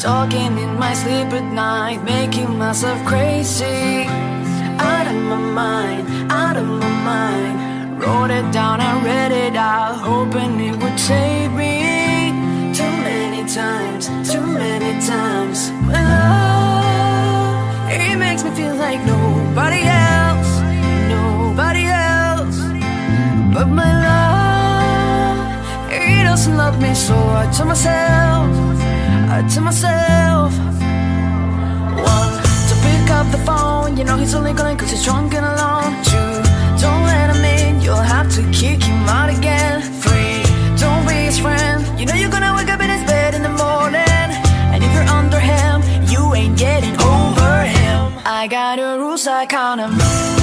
Talking in my sleep at night, making myself crazy. Out of my mind, out of my mind. Wrote it down, I read it out, hoping it would save me. Too many times, too many times. My love, it makes me feel like nobody else, nobody else. But my love, he doesn't love me, so I tell myself, one, to pick up the phone, you know he's only calling cause he's drunk and alone. Two, don't let him in, you'll have to kick him out again. Three, don't be his friend, you know you're gonna wake up in his bed in the morning. And if you're under him, you ain't getting over him. I got the rules, I count 'em.